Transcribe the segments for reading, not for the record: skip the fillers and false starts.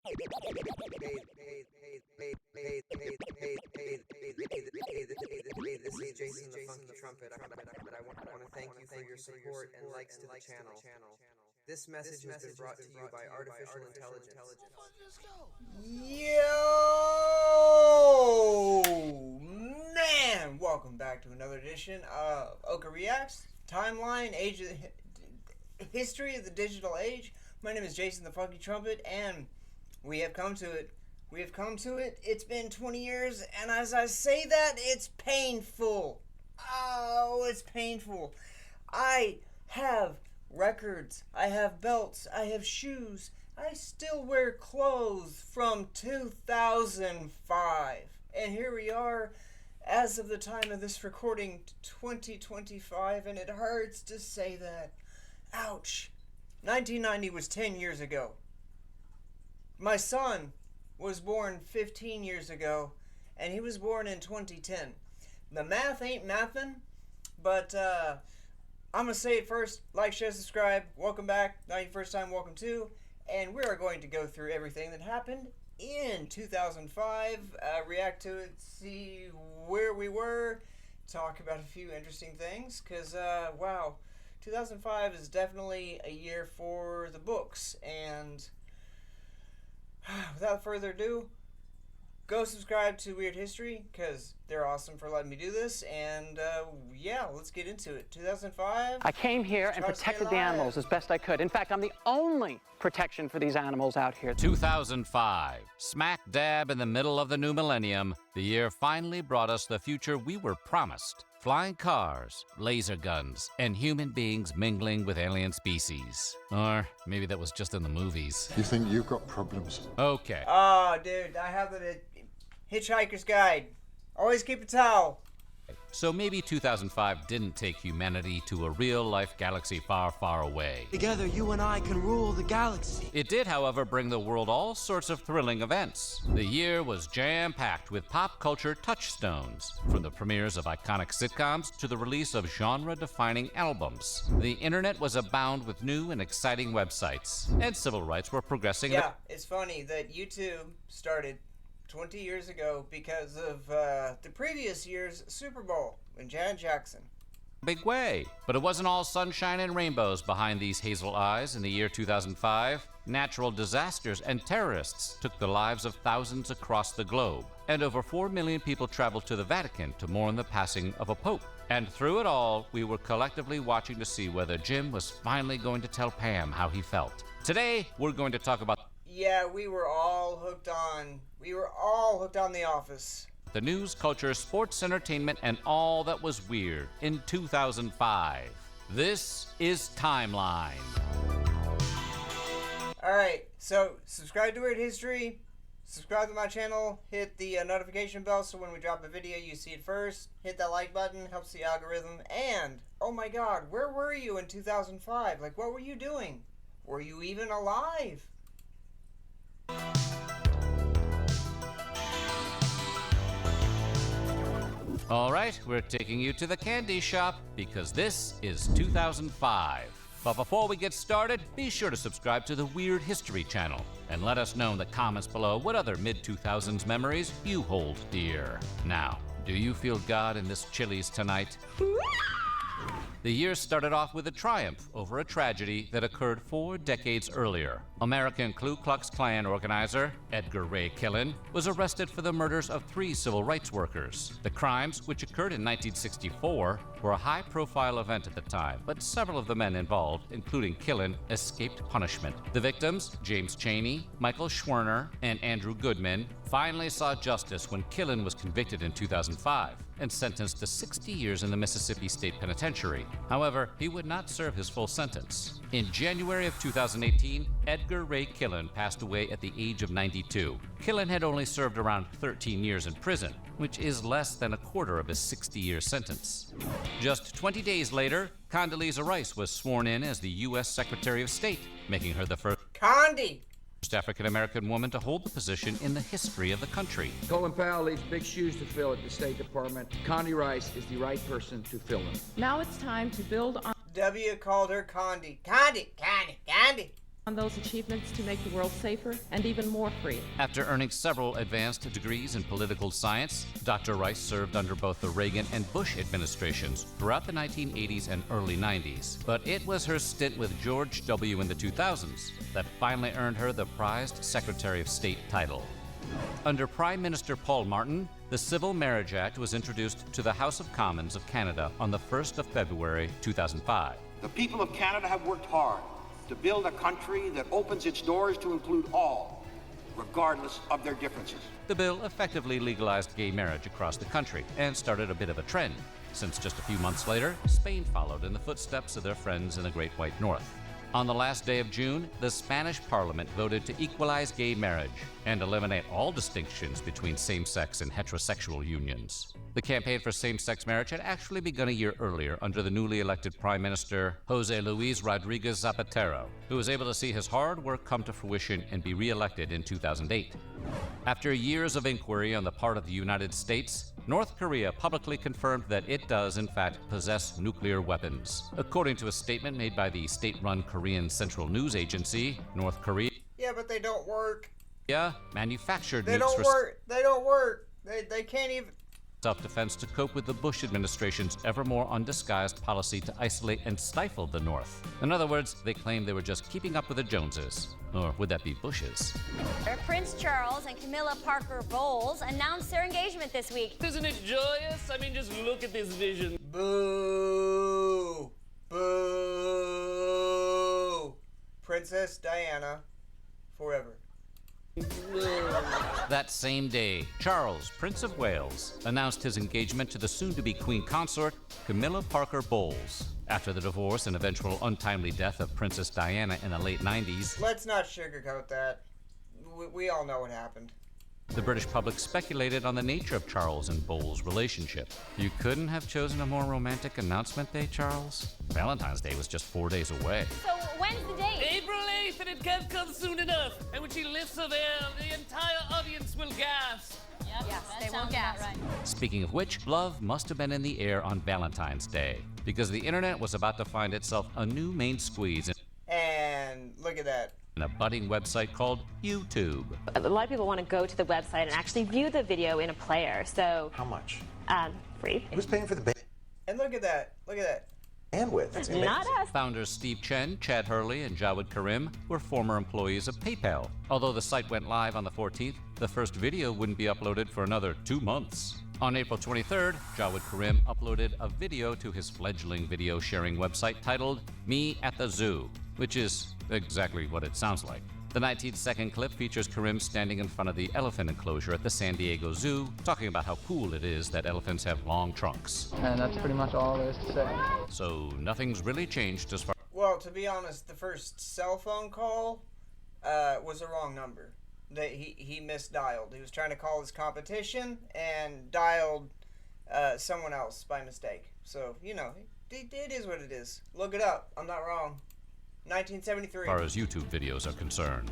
This is Jason the Funky Trumpet. I want to thank you for your support and likes to the channel. This message has been brought to you by artificial intelligence. Yo, man! Welcome back to another edition of OKIE Reacts, Timeline, History of the Digital Age. My name is Jason the Funky Trumpet, and we have come to it. We have come to it. It's been 20 years, and as I say that, it's painful. Oh, it's painful. I have records, I have belts, I have shoes, I still wear clothes from 2005. And here we are, as of the time of this recording, 2025, and it hurts to say that. Ouch. 1990 was 10 years ago. My son was born 15 years ago, and he was born in 2010. The math ain't mathin', but I'm going to say it first. Like, share, subscribe. Welcome back. Not your first time, welcome to. And we are going to go through everything that happened in 2005, react to it, see where we were, talk about a few interesting things, because, wow, 2005 is definitely a year for the books. And without further ado, go subscribe to Weird History, because they're awesome for letting me do this, and yeah, let's get into it. 2005. I came here and protected the animals as best I could. In fact, I'm the only protection for these animals out here. 2005, smack dab in the middle of the new millennium, the year finally brought us the future we were promised. Flying cars, laser guns, and human beings mingling with alien species. Or maybe that was just in the movies. You think you've got problems? Okay. Oh, dude, I have the Hitchhiker's Guide. Always keep a towel. So maybe 2005 didn't take humanity to a real-life galaxy far, far away. Together, you and I can rule the galaxy. It did, however, bring the world all sorts of thrilling events. The year was jam-packed with pop culture touchstones, from the premieres of iconic sitcoms to the release of genre-defining albums. The internet was abound with new and exciting websites, and civil rights were progressing. Yeah, it's funny that YouTube started 20 years ago because of the previous year's Super Bowl when Janet Jackson. Big way. But it wasn't all sunshine and rainbows behind these hazel eyes in the year 2005. Natural disasters and terrorists took the lives of thousands across the globe, and over 4 million people traveled to the Vatican to mourn the passing of a pope. And through it all, we were collectively watching to see whether Jim was finally going to tell Pam how he felt. Today, we're going to talk about we were all hooked on The Office. The news, culture, sports, entertainment, and all that was weird in 2005. This is Timeline. Alright, so subscribe to Weird History, subscribe to my channel, hit the notification bell so when we drop a video you see it first, hit that like button, helps the algorithm, and, oh my god, where were you in 2005? Like, what were you doing? Were you even alive? All right, we're taking you to the candy shop because this is 2005. But before we get started, be sure to subscribe to the Weird History channel and let us know in the comments below what other mid-2000s memories you hold dear. Now, do you feel God in this Chili's tonight? The year started off with a triumph over a tragedy that occurred 4 decades earlier. American Ku Klux Klan organizer Edgar Ray Killen was arrested for the murders of 3 civil rights workers. The crimes, which occurred in 1964, were a high-profile event at the time, but several of the men involved, including Killen, escaped punishment. The victims, James Chaney, Michael Schwerner, and Andrew Goodman, finally saw justice when Killen was convicted in 2005 and sentenced to 60 years in the Mississippi State Penitentiary. However, he would not serve his full sentence. In January of 2018, Edgar Ray Killen passed away at the age of 92. Killen had only served around 13 years in prison, which is less than a quarter of his 60-year sentence. Just 20 days later, Condoleezza Rice was sworn in as the U.S. Secretary of State, making her the first African-American woman to hold the position in the history of the country. Colin Powell leaves big shoes to fill at the State Department. Condi Rice is the right person to fill them. Now it's time to build on... W called her Condi. Condi. on those achievements to make the world safer and even more free. After earning several advanced degrees in political science, Dr. Rice served under both the Reagan and Bush administrations throughout the 1980s and early 90s. But it was her stint with George W. in the 2000s that finally earned her the prized Secretary of State title. Under Prime Minister Paul Martin, the Civil Marriage Act was introduced to the House of Commons of Canada on the 1st of February 2005. The people of Canada have worked hard to build a country that opens its doors to include all, regardless of their differences. The bill effectively legalized gay marriage across the country and started a bit of a trend, since just a few months later, Spain followed in the footsteps of their friends in the Great White North. On the last day of June, the Spanish Parliament voted to equalize gay marriage and eliminate all distinctions between same-sex and heterosexual unions. The campaign for same-sex marriage had actually begun a year earlier under the newly elected Prime Minister José Luis Rodríguez Zapatero, who was able to see his hard work come to fruition and be re-elected in 2008. After years of inquiry on the part of the United States, North Korea publicly confirmed that it does, in fact, possess nuclear weapons. According to a statement made by the state-run Korean Central News Agency, North Korea Yeah, but they don't work. manufactured They nukes don't for work. They don't work. They can't even... self-defense to cope with the Bush administration's ever more undisguised policy to isolate and stifle the North. In other words, they claim they were just keeping up with the Joneses. Or would that be Bushes? Prince Charles and Camilla Parker Bowles announced their engagement this week. Isn't it joyous? I mean, just look at this vision. Boo! Boo! Princess Diana, forever. That same day, Charles, Prince of Wales, announced his engagement to the soon-to-be Queen Consort, Camilla Parker Bowles. After the divorce and eventual untimely death of Princess Diana in the late 90s, Let's not sugarcoat that. We all know what happened. the British public speculated on the nature of Charles and Bowles' relationship. You couldn't have chosen a more romantic announcement day, Charles? Valentine's Day was just 4 days away. So when's the date? April 8th, and it can't come soon enough. And when she lifts her veil, the entire audience will gasp. Yes, they will gasp. Right. Speaking of which, love must have been in the air on Valentine's Day, because the internet was about to find itself a new main squeeze And look at that. in a budding website called YouTube. A lot of people want to go to the website and actually view the video in a player, so... How much? Free. Who's paying for the And look at that. Look at that. bandwidth? That's amazing. Not us. Founders Steve Chen, Chad Hurley, and Jawed Karim were former employees of PayPal. Although the site went live on the 14th, the first video wouldn't be uploaded for another 2 months. On April 23rd, Jawed Karim uploaded a video to his fledgling video sharing website titled Me at the Zoo, which is exactly what it sounds like. The 19-second clip features Karim standing in front of the elephant enclosure at the San Diego Zoo, talking about how cool it is that elephants have long trunks. And that's pretty much all there is to say. So nothing's really changed as far. Well, to be honest, the first cell phone call was the wrong number. He misdialed. He was trying to call his competition and dialed someone else by mistake. So, you know, it is what it is. Look it up. I'm not wrong. 1973. As far as YouTube videos are concerned.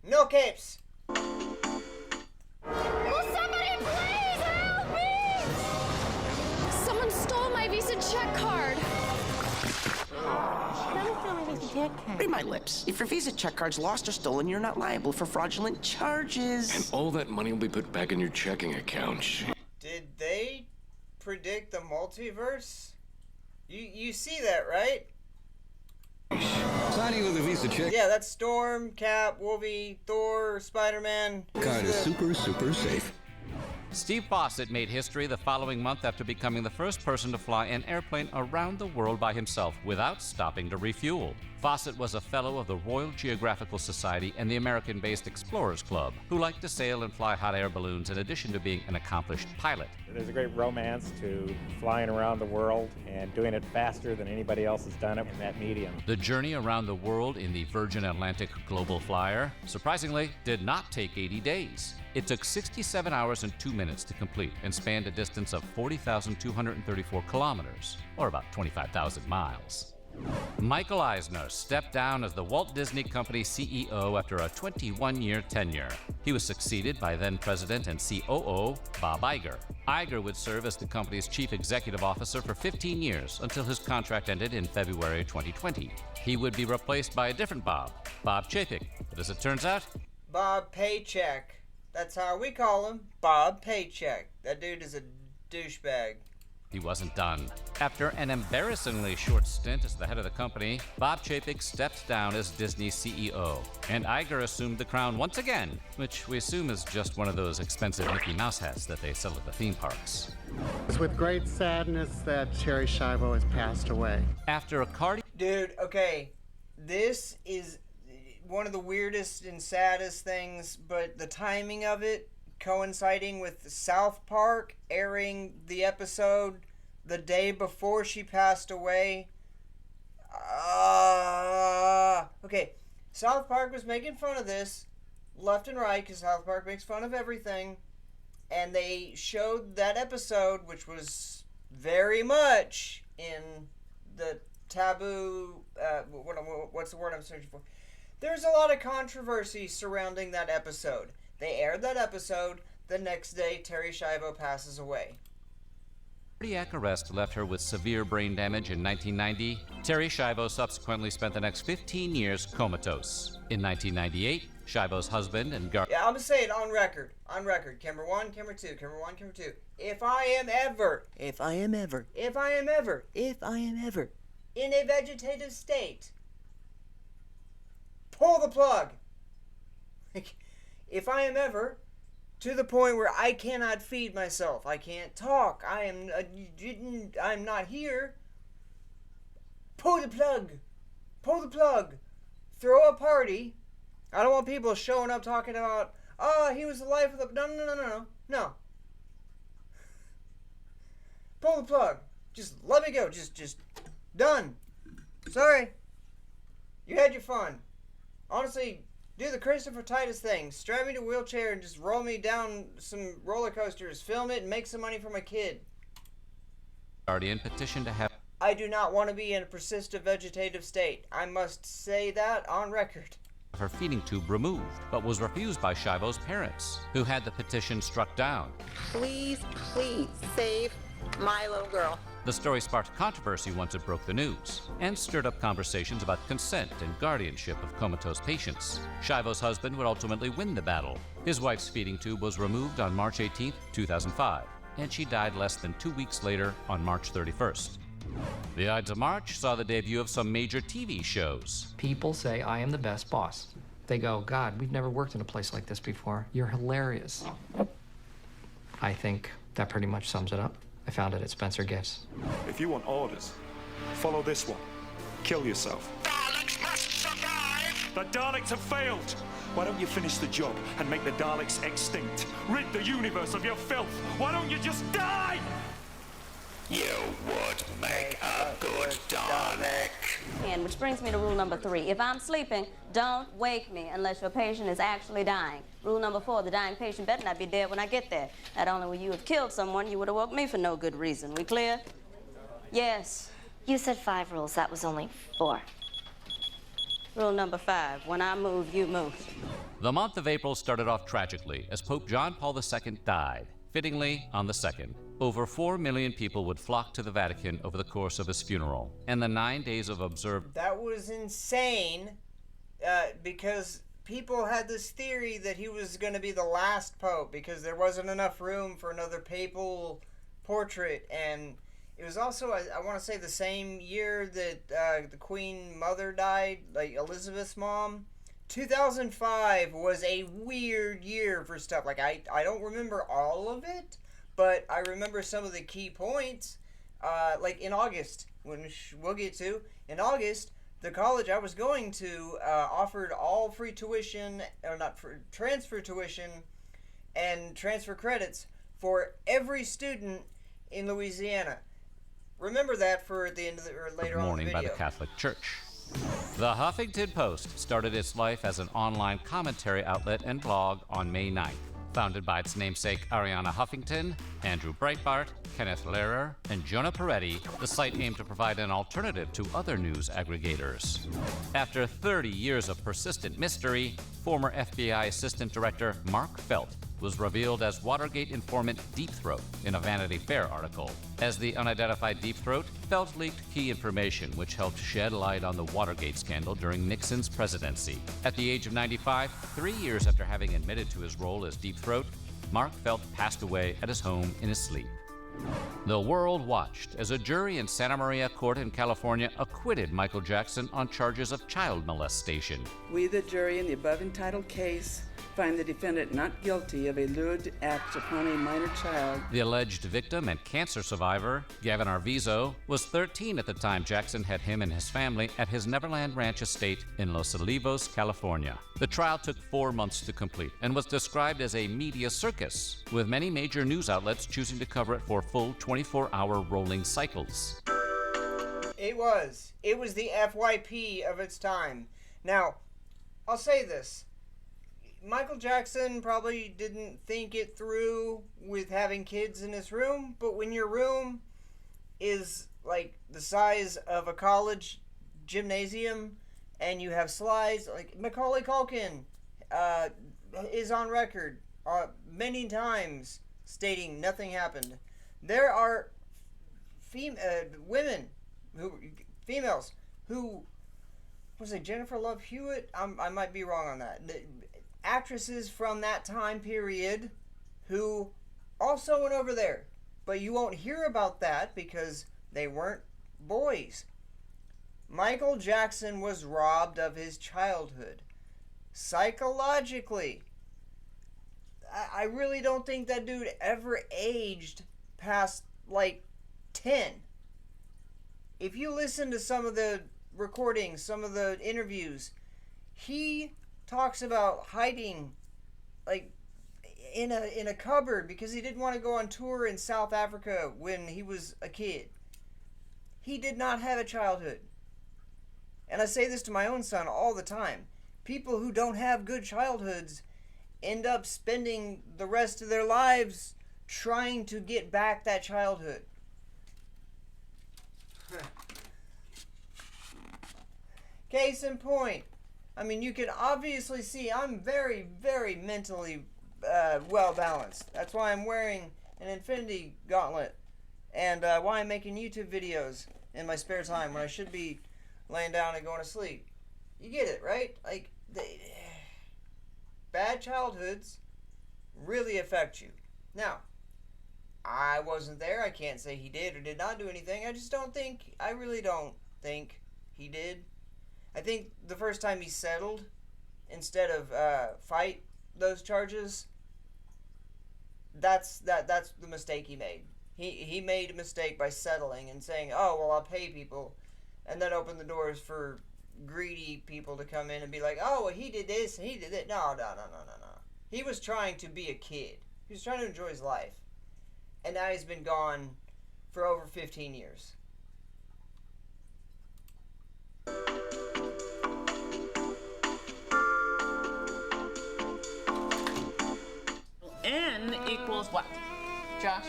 No capes. Will somebody please help me? Someone stole my Visa check card. Read my lips. If your Visa check card's lost or stolen, you're not liable for fraudulent charges. And all that money will be put back in your checking account. Did they predict the multiverse? You see that, right? Signing with a Visa check Yeah, that's Storm, Cap, Wolvie, Thor, Spider-Man. card is super safe. Steve Fawcett made history the following month after becoming the first person to fly an airplane around the world by himself without stopping to refuel. Fawcett was a fellow of the Royal Geographical Society and the American-based Explorers Club, who liked to sail and fly hot air balloons in addition to being an accomplished pilot. There's a great romance to flying around the world and doing it faster than anybody else has done it in that medium. The journey around the world in the Virgin Atlantic Global Flyer, surprisingly, did not take 80 days. It took 67 hours and 2 minutes to complete and spanned a distance of 40,234 kilometers, or about 25,000 miles. Michael Eisner stepped down as the Walt Disney Company CEO after a 21-year tenure. He was succeeded by then-president and COO Bob Iger. Iger would serve as the company's chief executive officer for 15 years until his contract ended in February 2020. He would be replaced by a different Bob Chapek. But as it turns out, Bob Paycheck. That's how we call him, Bob Paycheck. That dude is a douchebag. he wasn't done. After an embarrassingly short stint as the head of the company, Bob Chapek stepped down as Disney's CEO, and Iger assumed the crown once again, which we assume is just one of those expensive Mickey Mouse hats that they sell at the theme parks. It's with great sadness that Terry Schiavo has passed away. After a cardi... Dude, okay, this is one of the weirdest and saddest things, but the timing of it, coinciding with South Park airing the episode the day before she passed away. Okay, South Park was making fun of this left and right, because South Park makes fun of everything, and they showed that episode, which was very much in the taboo, what's the word I'm searching for? There's a lot of controversy surrounding that episode. They aired that episode. The next day, Terry Schiavo passes away. Cardiac arrest left her with severe brain damage in 1990. Terry Schiavo subsequently spent the next 15 years comatose. In 1998, Schiavo's husband and Yeah, I'm gonna say it on record. On record. Camera 1, camera 2, camera 1, camera 2. If I am ever in a vegetative state, pull the plug. If I am ever to the point where I cannot feed myself, I can't talk, I'm not here, pull the plug. Pull the plug. Throw a party. I don't want people showing up talking about, he was the life of the... No. Pull the plug. Just let me go. Just done. Sorry. You had your fun. Honestly, do the Christopher Titus thing. Strap me to a wheelchair and just roll me down some roller coasters. Film it and make some money for my kid. Guardian petitioned to have... I do not want to be in a persistent vegetative state. I must say that on record. her feeding tube removed, but was refused by Schiavo's parents, who had the petition struck down. Please save my little girl. The story sparked controversy once it broke the news, and stirred up conversations about consent and guardianship of comatose patients. Schiavo's husband would ultimately win the battle. His wife's feeding tube was removed on March 18, 2005, and she died less than 2 weeks later on March 31st. The Ides of March saw the debut of some major TV shows. People say I am the best boss. They go, God, we've never worked in a place like this before. You're hilarious. I think that pretty much sums it up. I found it at Spencer Gifts. If you want orders, follow this one. Kill yourself. Daleks must survive! The Daleks have failed! Why don't you finish the job and make the Daleks extinct? Rid the universe of your filth! Why don't you just die? You would make a good Dalek. And which brings me to rule number 3. If I'm sleeping, don't wake me unless your patient is actually dying. Rule number 4, the dying patient better not be dead when I get there. Not only will you have killed someone, you would have woke me for no good reason. We clear? Yes. You said 5 rules. That was only 4. Rule number 5, when I move, you move. The month of April started off tragically as Pope John Paul II died. Fittingly, on the 2nd, over 4 million people would flock to the Vatican over the course of his funeral, and the 9 days of observed... That was insane, because people had this theory that he was going to be the last pope, because there wasn't enough room for another papal portrait, and it was also, I want to say, the same year that the Queen Mother died, like Elizabeth's mom. 2005 was a weird year for stuff. Like, I don't remember all of it, but I remember some of the key points. Like in August, which we'll get to. In August, the college I was going to offered all free tuition, or not for transfer tuition, and transfer credits for every student in Louisiana. Remember that for the end of the, or later on in the video. By the Catholic Church. The Huffington Post started its life as an online commentary outlet and blog on May 9th. Founded by its namesake Ariana Huffington, Andrew Breitbart, Kenneth Lehrer, and Jonah Peretti, the site aimed to provide an alternative to other news aggregators. After 30 years of persistent mystery, former FBI Assistant Director Mark Felt was revealed as Watergate informant Deep Throat in a Vanity Fair article. As the unidentified Deep Throat, Felt leaked key information which helped shed light on the Watergate scandal during Nixon's presidency. At the age of 95, 3 years after having admitted to his role as Deep Throat, Mark Felt passed away at his home in his sleep. The world watched as a jury in Santa Maria Court in California acquitted Michael Jackson on charges of child molestation. We, the jury in the above entitled case, find the defendant not guilty of a lewd act upon a minor child. The alleged victim and cancer survivor, Gavin Arvizo, was 13 at the time Jackson had him and his family at his Neverland Ranch estate in Los Olivos, California. The trial took 4 months to complete and was described as a media circus, with many major news outlets choosing to cover it for full 24-hour rolling cycles. It was the FYP of its time. Now, I'll say this. Michael Jackson probably didn't think it through with having kids in his room, but when your room is like the size of a college gymnasium and you have slides, like Macaulay Culkin is on record many times stating nothing happened. There are females who, was it Jennifer Love Hewitt? I might be wrong on that. Actresses from that time period who also went over there, but you won't hear about that because they weren't boys. Michael Jackson was robbed of his childhood. Psychologically, I really don't think that dude ever aged past like 10. If you listen to some of the recordings, some of the interviews, he talks about hiding like in a cupboard because he didn't want to go on tour in South Africa when he was a kid. He did not have a childhood. And I say this to my own son all the time. People who don't have good childhoods end up spending the rest of their lives trying to get back that childhood. Case in point. I mean, you can obviously see I'm very, very mentally well balanced. That's why I'm wearing an infinity gauntlet and why I'm making YouTube videos in my spare time when I should be laying down and going to sleep. You get it, right? Like, bad childhoods really affect you. Now, I wasn't there. I can't say he did or did not do anything. I really don't think he did. I think the first time he settled, instead of fight those charges, that's the mistake he made. He made a mistake by settling and saying, oh, well, I'll pay people, and then open the doors for greedy people to come in and be like, oh, well, he did this, he did that. No. He was trying to be a kid. He was trying to enjoy his life. And now he's been gone for over 15 years. N equals what? Josh?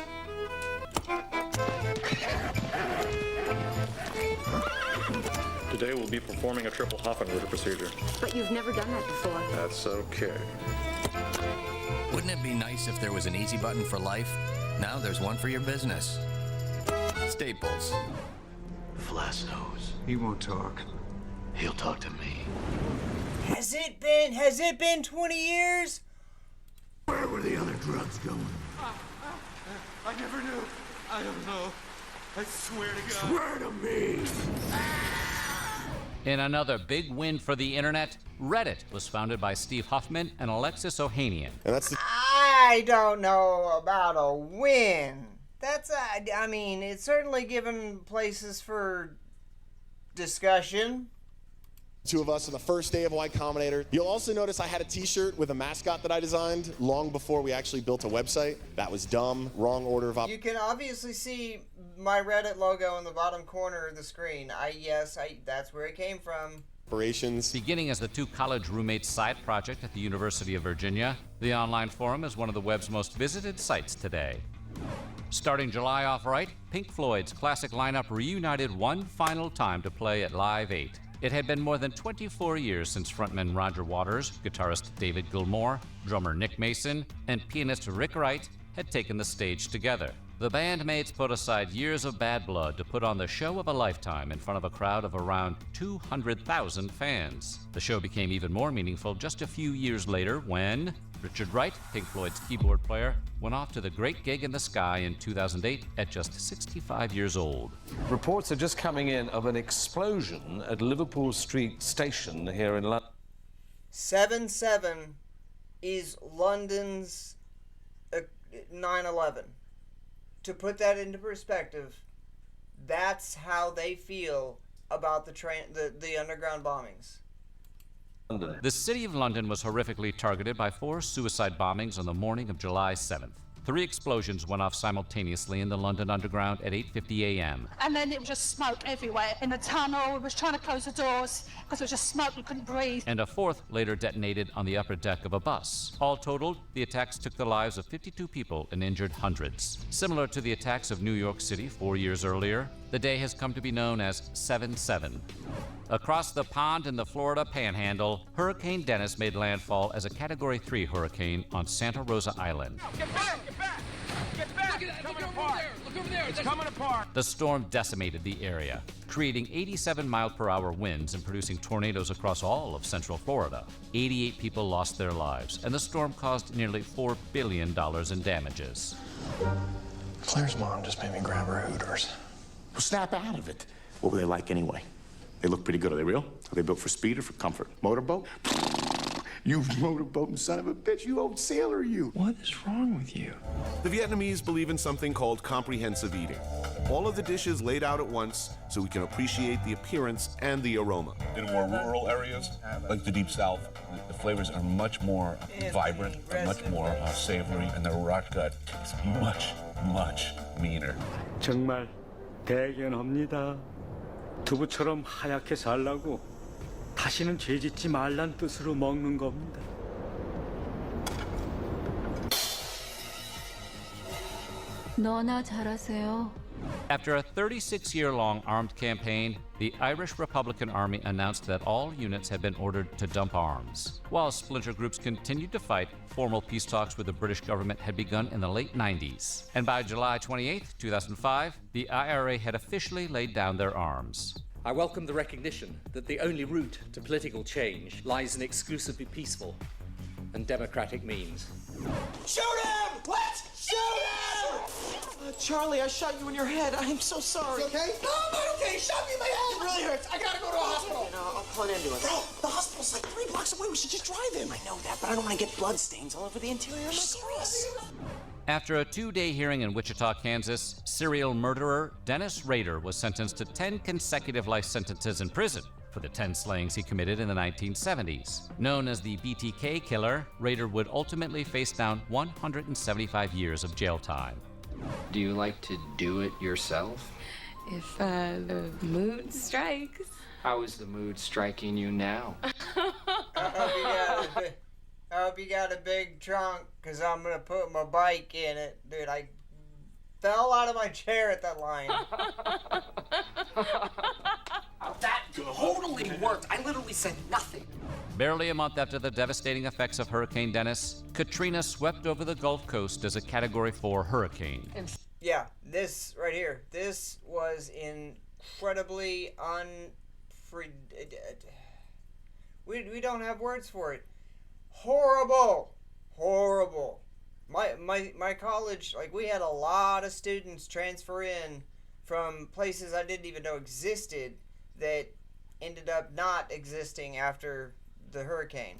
Today we'll be performing a triple Hoffenritter procedure. But you've never done that before. That's okay. Wouldn't it be nice if there was an easy button for life? Now there's one for your business. Staples. Flass-nose. He won't talk. He'll talk to me. Has it been 20 years? Where were the other drugs going? I never knew. I don't know. I swear to God. Swear to me! In another big win for the internet, Reddit was founded by Steve Huffman and Alexis Ohanian. And that's I don't know about a win. I mean, it's certainly given places for discussion. Two of us on the first day of Y Combinator. You'll also notice I had a t-shirt with a mascot that I designed long before we actually built a website. That was dumb, wrong order of You can obviously see my Reddit logo in the bottom corner of the screen. That's where it came from. operations. Beginning as the two college roommates side project at the University of Virginia, the online forum is one of the web's most visited sites today. Starting July off right, Pink Floyd's classic lineup reunited one final time to play at Live 8. It had been more than 24 years since frontman Roger Waters, guitarist David Gilmour, drummer Nick Mason, and pianist Rick Wright had taken the stage together. The bandmates put aside years of bad blood to put on the show of a lifetime in front of a crowd of around 200,000 fans. The show became even more meaningful just a few years later when Richard Wright, Pink Floyd's keyboard player, went off to the great gig in the sky in 2008 at just 65 years old. Reports are just coming in of an explosion at Liverpool Street Station here in London. 7/7 is London's 9/11. To put that into perspective, that's how they feel about the underground bombings. The city of London was horrifically targeted by 4 suicide bombings on the morning of July 7th. 3 explosions went off simultaneously in the London Underground at 8:50 a.m. And then it was just smoke everywhere. In the tunnel, we was trying to close the doors because it was just smoke, we couldn't breathe. And a 4th later detonated on the upper deck of a bus. All totaled, the attacks took the lives of 52 people and injured hundreds. Similar to the attacks of New York City 4 years earlier, the day has come to be known as 7/7. Across the pond in the Florida Panhandle, Hurricane Dennis made landfall as a Category 3 hurricane on Santa Rosa Island. Get back! Get back! Get back! It's coming apart! Look over there! It's coming apart! The storm decimated the area, creating 87-mile-per-hour winds and producing tornadoes across all of Central Florida. 88 people lost their lives, and the storm caused nearly $4 billion in damages. Claire's mom just made me grab her Hooters. Well, snap out of it. What were they like anyway? They look pretty good. Are they real? Are they built for speed or for comfort? Motorboat? You motorboating son of a bitch. You old sailor, you. What is wrong with you? The Vietnamese believe in something called comprehensive eating. All of the dishes laid out at once so we can appreciate the appearance and the aroma. In more rural areas, like the Deep South, the flavors are much more vibrant, much more savory, and the rot gut is much, much meaner. 정말 대견합니다. 두부처럼 하얗게 살라고 다시는 죄짓지 말란 뜻으로 먹는 겁니다. 너나 잘하세요. After a 36-year-long armed campaign, the Irish Republican Army announced that all units had been ordered to dump arms. While splinter groups continued to fight, formal peace talks with the British government had begun in the late 90s. And by July 28, 2005, the IRA had officially laid down their arms. I welcome the recognition that the only route to political change lies in exclusively peaceful and democratic means. Shoot him! Let's shoot him! Charlie, I shot you in your head. I'm so sorry. It's okay? No, I'm not okay. Shot me in my head. It really hurts. I gotta go to a hospital. You know, I'll call an ambulance. Bro, the hospital's like 3 blocks away. We should just drive in. I know that, but I don't want to get blood stains all over the interior of my cross. After a 2-day hearing in Wichita, Kansas, serial murderer Dennis Rader was sentenced to 10 consecutive life sentences in prison for the 10 slayings he committed in the 1970s. Known as the BTK killer, Rader would ultimately face down 175 years of jail time. Do you like to do it yourself? If the mood strikes. How is the mood striking you now? I hope you got a big trunk, because I'm going to put my bike in it. Dude, I fell out of my chair at that line. That totally worked. I literally said nothing. Barely a month after the devastating effects of Hurricane Dennis, Katrina swept over the Gulf Coast as a Category 4 hurricane. Yeah, this right here. This was incredibly we don't have words for it. Horrible. My college, like, we had a lot of students transfer in from places I didn't even know existed that ended up not existing after the hurricane.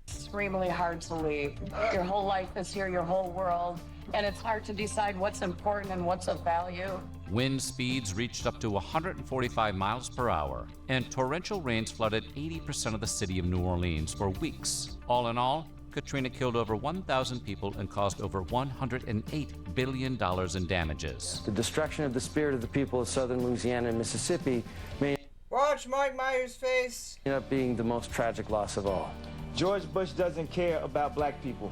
Extremely hard to leave. Your whole life is here, your whole world. and it's hard to decide what's important and what's of value. Wind speeds reached up to 145 miles per hour, and torrential rains flooded 80% of the city of New Orleans for weeks. All in all, Katrina killed over 1,000 people and caused over $108 billion in damages. The destruction of the spirit of the people of southern Louisiana and Mississippi may Watch Mike Myers' face. end up being the most tragic loss of all. George Bush doesn't care about black people.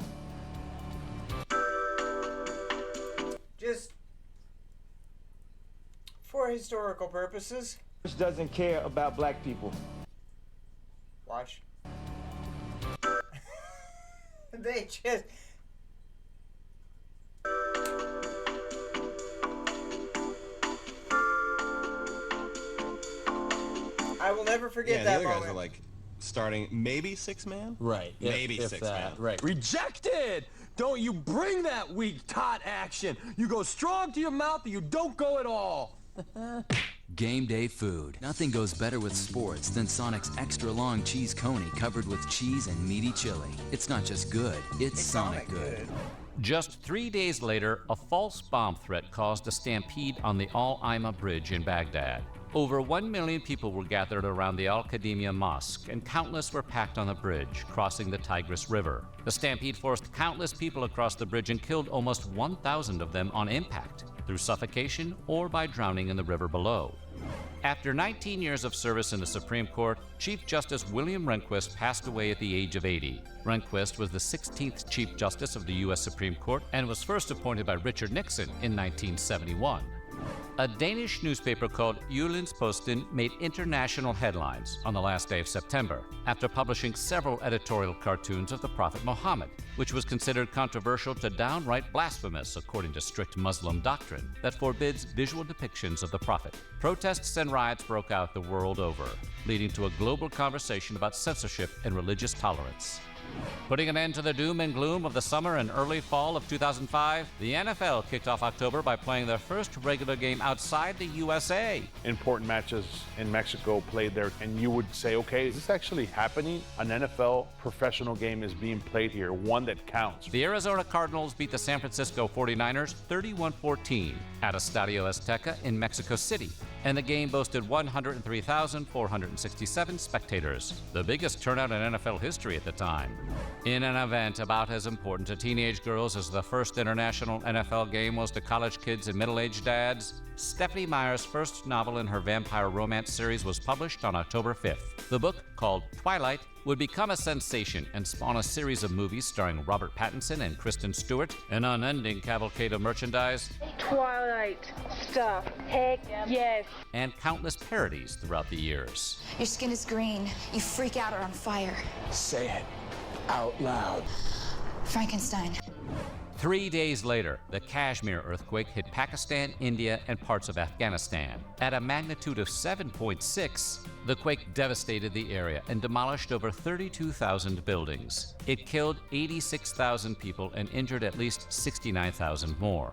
Just for historical purposes. Bush doesn't care about black people. Watch. They just... I will never forget that the other moment. guys are like starting maybe 6-man? Right. Maybe if 6-man. Right. Rejected! Don't you bring that weak tot action. You go strong to your mouth or you don't go at all. Game day food. Nothing goes better with sports than Sonic's extra long cheese coney covered with cheese and meaty chili. It's not just good, it's Sonic good. Just 3 days later, a false bomb threat caused a stampede on the Al-Aima Bridge in Baghdad. Over 1 million people were gathered around the Al-Qadimiyya Mosque, and countless were packed on the bridge, crossing the Tigris River. The stampede forced countless people across the bridge and killed almost 1,000 of them on impact, through suffocation or by drowning in the river below. After 19 years of service in the Supreme Court, Chief Justice William Rehnquist passed away at the age of 80. Rehnquist was the 16th Chief Justice of the U.S. Supreme Court and was first appointed by Richard Nixon in 1971. A Danish newspaper called Jyllands-Posten made international headlines on the last day of September after publishing several editorial cartoons of the Prophet Muhammad, which was considered controversial to downright blasphemous according to strict Muslim doctrine that forbids visual depictions of the Prophet. Protests and riots broke out the world over, leading to a global conversation about censorship and religious tolerance. Putting an end to the doom and gloom of the summer and early fall of 2005, the NFL kicked off October by playing their first regular game outside the USA. Important matches in Mexico played there, and you would say, okay, is this actually happening? An NFL professional game is being played here, one that counts. The Arizona Cardinals beat the San Francisco 49ers 31-14 at Estadio Azteca in Mexico City, and the game boasted 103,467 spectators, the biggest turnout in NFL history at the time. In an event about as important to teenage girls as the first international NFL game was to college kids and middle-aged dads, Stephenie Meyer's first novel in her vampire romance series was published on October 5th. The book, called Twilight, would become a sensation and spawn a series of movies starring Robert Pattinson and Kristen Stewart, an unending cavalcade of merchandise, Twilight stuff. Heck yes. and countless parodies throughout the years. Your skin is green. You freak out or on fire. Say it out loud. Frankenstein. 3 days later, the Kashmir earthquake hit Pakistan, India, and parts of Afghanistan. At a magnitude of 7.6, the quake devastated the area and demolished over 32,000 buildings. It killed 86,000 people and injured at least 69,000 more.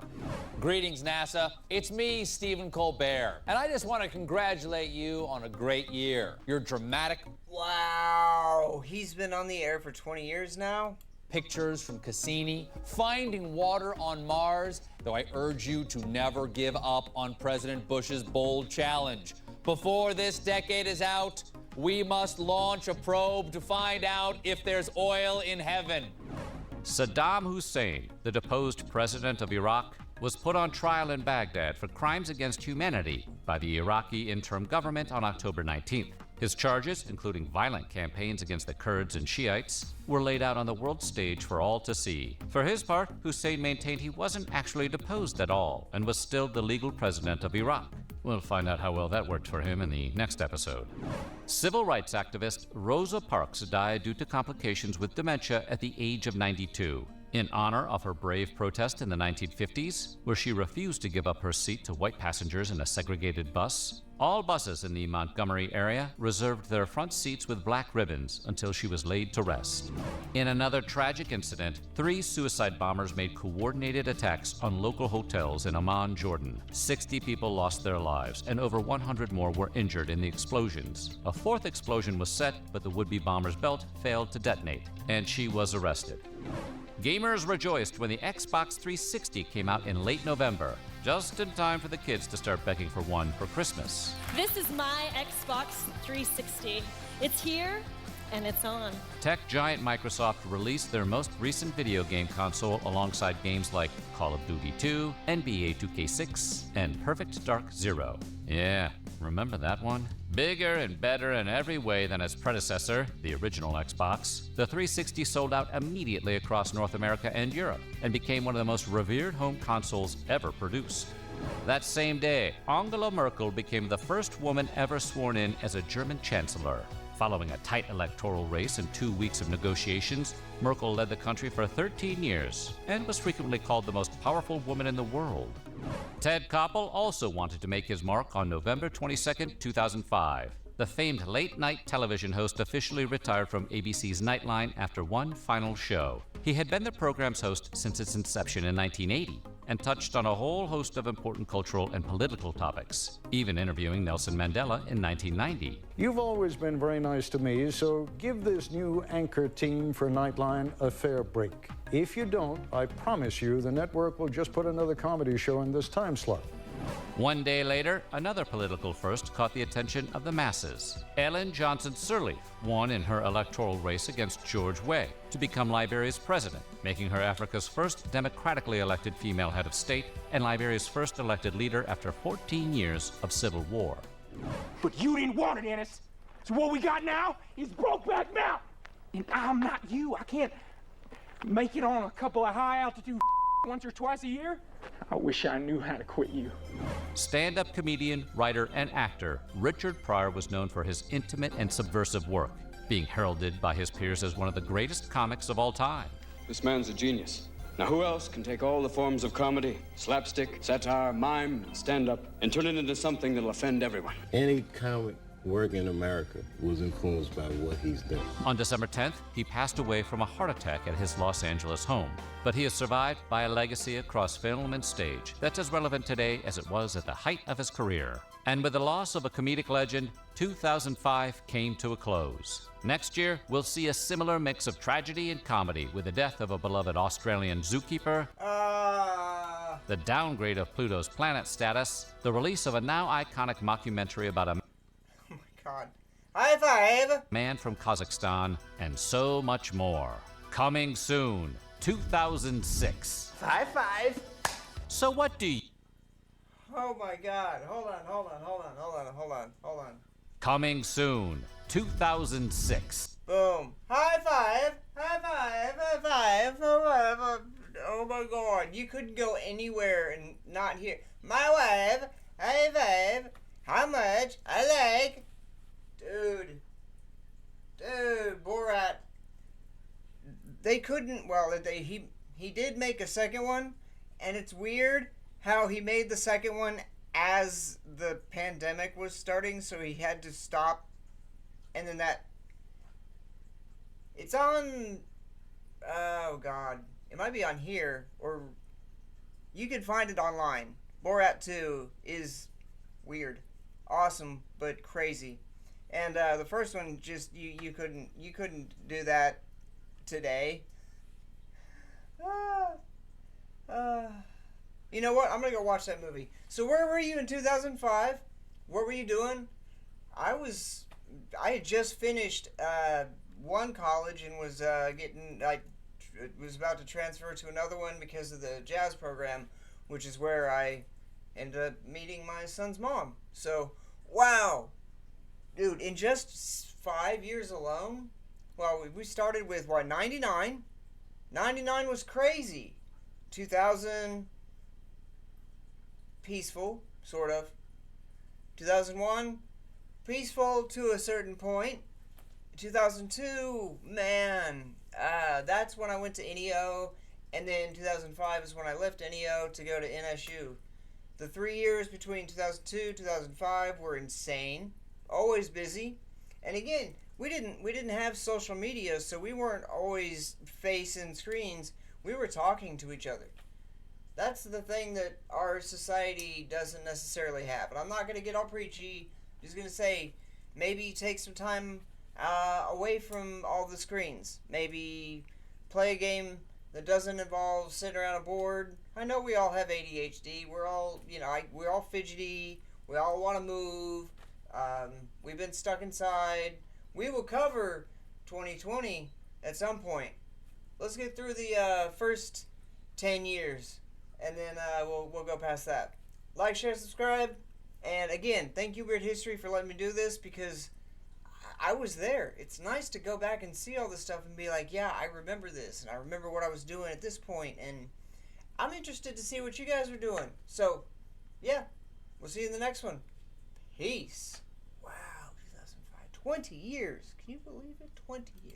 Greetings, NASA. It's me, Stephen Colbert, and I just want to congratulate you on a great year. Your dramatic... Wow, he's been on the air for 20 years now? Pictures from Cassini, finding water on Mars, though I urge you to never give up on President Bush's bold challenge. Before this decade is out, we must launch a probe to find out if there's oil in heaven. Saddam Hussein, the deposed president of Iraq, was put on trial in Baghdad for crimes against humanity by the Iraqi interim government on October 19th. His charges, including violent campaigns against the Kurds and Shiites, were laid out on the world stage for all to see. For his part, Hussein maintained he wasn't actually deposed at all and was still the legal president of Iraq. We'll find out how well that worked for him in the next episode. Civil rights activist Rosa Parks died due to complications with dementia at the age of 92. In honor of her brave protest in the 1950s, where she refused to give up her seat to white passengers in a segregated bus, all buses in the Montgomery area reserved their front seats with black ribbons until she was laid to rest. In another tragic incident, 3 suicide bombers made coordinated attacks on local hotels in Amman, Jordan. 60 people lost their lives, and over 100 more were injured in the explosions. A 4th explosion was set, but the would-be bomber's belt failed to detonate, and she was arrested. Gamers rejoiced when the Xbox 360 came out in late November, just in time for the kids to start begging for one for Christmas. This is my Xbox 360. It's here, and it's on. Tech giant Microsoft released their most recent video game console alongside games like Call of Duty 2, NBA 2K6, and Perfect Dark Zero. Yeah, remember that one? Bigger and better in every way than its predecessor, the original Xbox, the 360 sold out immediately across North America and Europe and became one of the most revered home consoles ever produced. That same day, Angela Merkel became the first woman ever sworn in as a German chancellor. Following a tight electoral race and 2 weeks of negotiations, Merkel led the country for 13 years and was frequently called the most powerful woman in the world. Ted Koppel also wanted to make his mark on November 22, 2005. The famed late-night television host officially retired from ABC's Nightline after one final show. He had been the program's host since its inception in 1980 and touched on a whole host of important cultural and political topics, even interviewing Nelson Mandela in 1990. You've always been very nice to me, so give this new anchor team for Nightline a fair break. If you don't, I promise you the network will just put another comedy show in this time slot. One day later, another political first caught the attention of the masses. Ellen Johnson Sirleaf won in her electoral race against George Weah to become Liberia's president, making her Africa's first democratically elected female head of state and Liberia's first elected leader after 14 years of civil war. But you didn't want it, Ennis. So what we got now is Brokeback Mountain. And I'm not you. I can't make it on a couple of high-altitude once or twice a year. I wish I knew how to quit you. Stand-up comedian, writer, and actor Richard Pryor was known for his intimate and subversive work, being heralded by his peers as one of the greatest comics of all time. This man's a genius. Now who else can take all the forms of comedy, slapstick, satire, mime, and stand-up, and turn it into something that'll offend everyone? Any comic work in America was influenced by what he's done. On December 10th, he passed away from a heart attack at his Los Angeles home. But he is survived by a legacy across film and stage that's as relevant today as it was at the height of his career. And with the loss of a comedic legend, 2005 came to a close. Next year, we'll see a similar mix of tragedy and comedy with the death of a beloved Australian zookeeper, the downgrade of Pluto's planet status, the release of a now iconic mockumentary about a God. High five! man from Kazakhstan, and so much more. Coming soon, 2006. High five! So what do you... Oh my God. Hold on. Coming soon, 2006. Boom. High five! High five! High five! Oh my God. You couldn't go anywhere and not hear. My wife, high five, how much I like. Dude, Borat. They couldn't. Well, he did make a second one, and it's weird how he made the second one as the pandemic was starting, so he had to stop. And then it's on. Oh God, it might be on here, or you can find it online. Borat 2 is weird, awesome, but crazy. And the first one, just you couldn't do that today. You know what? I'm gonna go watch that movie. So where were you in 2005? What were you doing? I had just finished one college and was was about to transfer to another one because of the jazz program, which is where I ended up meeting my son's mom. So wow. Dude, in just 5 years alone, well, we started with, 99? 99 was crazy. 2000, peaceful, sort of. 2001, peaceful to a certain point. 2002, man, that's when I went to NEO, and then 2005 is when I left NEO to go to NSU. The 3 years between 2002 2005 were insane. Always busy. And again, we didn't have social media, so we weren't always facing screens. We were talking to each other. That's the thing that our society doesn't necessarily have. And I'm not going to get all preachy. I'm just going to say, maybe take some time away from all the screens. Maybe play a game that doesn't involve sitting around a board. I know we all have ADHD. We're all, we're all fidgety. We all want to move. We've been stuck inside. We will cover 2020 at some point. Let's get through the first 10 years, and then we'll go past that. Like, share, subscribe, and again, thank you, Weird History, for letting me do this, because I was there. It's nice to go back and see all this stuff and be like, yeah, I remember this, and I remember what I was doing at this point, and I'm interested to see what you guys are doing. So, yeah, we'll see you in the next one. Peace. Wow, 2005. 20 years. Can you believe it? 20 years.